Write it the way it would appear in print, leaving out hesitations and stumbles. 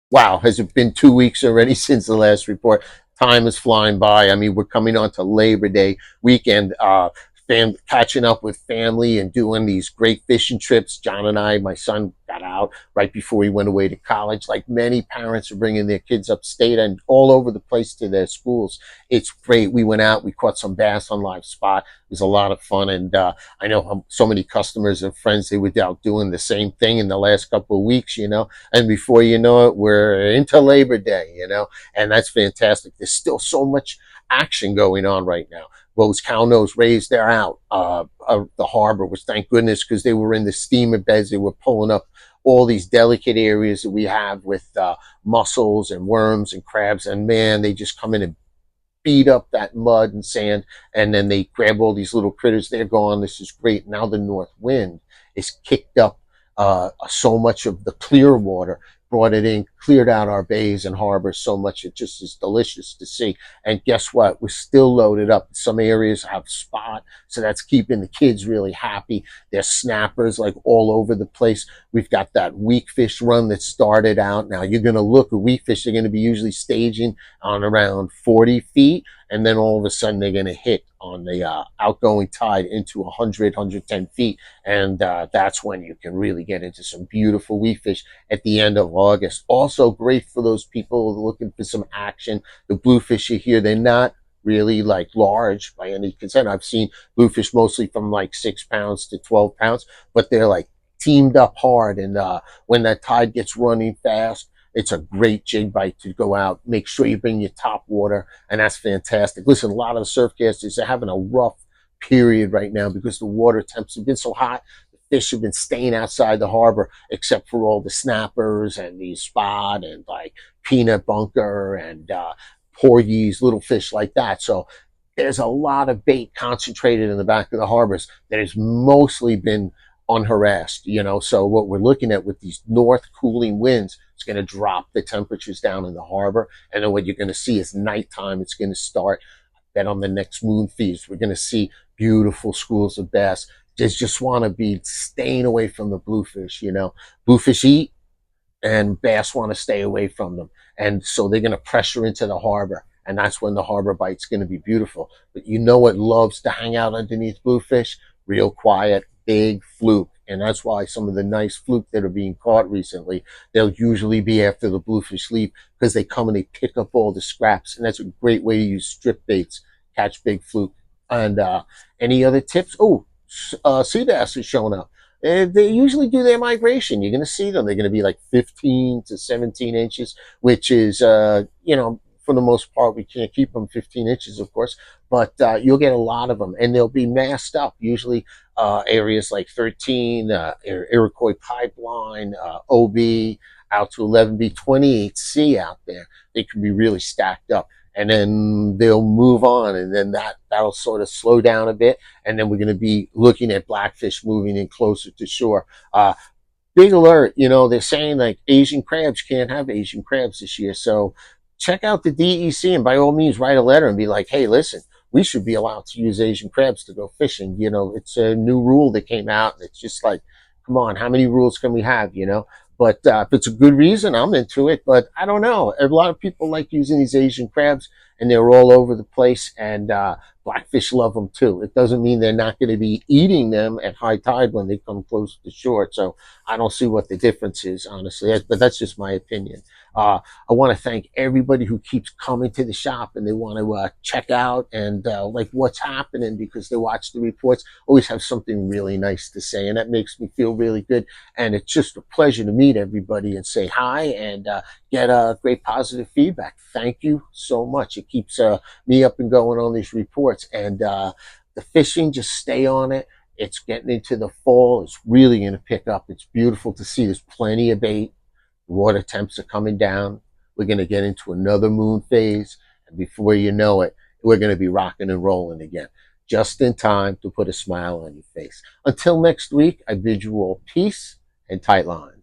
Wow, has it been 2 weeks already since the last report? Time is flying by. I mean, we're coming on to Labor Day weekend, catching up with family and doing these great fishing trips. John and I, my son, got out right before he went away to college. Like many parents are bringing their kids upstate and all over the place to their schools. It's great. We went out, we caught some bass on live spot. It was a lot of fun. And I know so many customers and friends, they were out doing the same thing in the last couple of weeks, and before you know it, we're into Labor Day, and that's fantastic. There's still so much action going on right now. Those cow nose rays, they're out of the harbor, which thank goodness, because they were in the steamer beds. They were pulling up all these delicate areas that we have with mussels and worms and crabs. And man, they just come in and beat up that mud and sand, and then they grab all these little critters. They're gone. This is great. Now the north wind is kicked up so much of the clear water, brought it in, cleared out our bays and harbors so much. It just is delicious to see. And guess what? We're still loaded up. Some areas have spot, so that's keeping the kids really happy. There's snappers like all over the place. We've got that weak fish run that started out. Now you're going to look at weak fish. They're going to be usually staging on around 40 feet. And then all of a sudden they're going to hit on the outgoing tide into 100, 110 feet. And that's when you can really get into some beautiful weak fish at the end of August. Also great for those people looking for some action. The bluefish you hear, they're not really like large by any consent. I've seen bluefish mostly from like 6 pounds to 12 pounds, but they're like teamed up hard. And when that tide gets running fast, it's a great jig bite to go out. Make sure you bring your top water, and that's fantastic. Listen, a lot of the surf casters are having a rough period right now because the water temps have been so hot. The fish have been staying outside the harbor, except for all the snappers and the spot and like peanut bunker and porgies, little fish like that. So there's a lot of bait concentrated in the back of the harbors that has mostly been unharassed, So what we're looking at with these north cooling winds, it's going to drop the temperatures down in the harbor. And then what you're going to see is nighttime. It's going to start. Then on the next moon feast, we're going to see beautiful schools of bass. Just want to be staying away from the bluefish, Bluefish eat, and bass want to stay away from them. And so they're going to pressure into the harbor. And that's when the harbor bite's going to be beautiful. But you know what loves to hang out underneath bluefish? Real quiet, big fluke. And that's why some of the nice fluke that are being caught recently, they'll usually be after the bluefish leave, because they come and they pick up all the scraps. And that's a great way to use strip baits, catch big fluke. And any other tips? Oh, sea bass is showing up. They usually do their migration. You're going to see them. They're going to be like 15 to 17 inches, which is, for the most part, we can't keep them 15 inches, of course, but you'll get a lot of them, and they'll be massed up. Usually areas like 13, Iroquois Pipeline, OB, out to 11B, 28C out there. They can be really stacked up. And then they'll move on, and then that'll sort of slow down a bit. And then we're going to be looking at blackfish moving in closer to shore. Big alert, they're saying like Asian crabs can't have Asian crabs this year. So check out the DEC and by all means write a letter and be like, hey, listen, we should be allowed to use Asian crabs to go fishing. It's a new rule that came out, and it's just like, come on, how many rules can we have, But if it's a good reason, I'm into it. But I don't know. A lot of people like using these Asian crabs, and they're all over the place. And blackfish love them too. It doesn't mean they're not going to be eating them at high tide when they come close to shore. So I don't see what the difference is, honestly. But that's just my opinion. I want to thank everybody who keeps coming to the shop and they want to check out and like what's happening, because they watch the reports, always have something really nice to say, and that makes me feel really good. And it's just a pleasure to meet everybody and say hi and get great positive feedback. Thank you so much. It keeps me up and going on these reports. And the fishing, just stay on it. It's getting into the fall. It's really going to pick up. It's beautiful to see. There's plenty of bait. Water temps are coming down. We're going to get into another moon phase. And before you know it, we're going to be rocking and rolling again, just in time to put a smile on your face. Until next week, I bid you all peace and tight lines.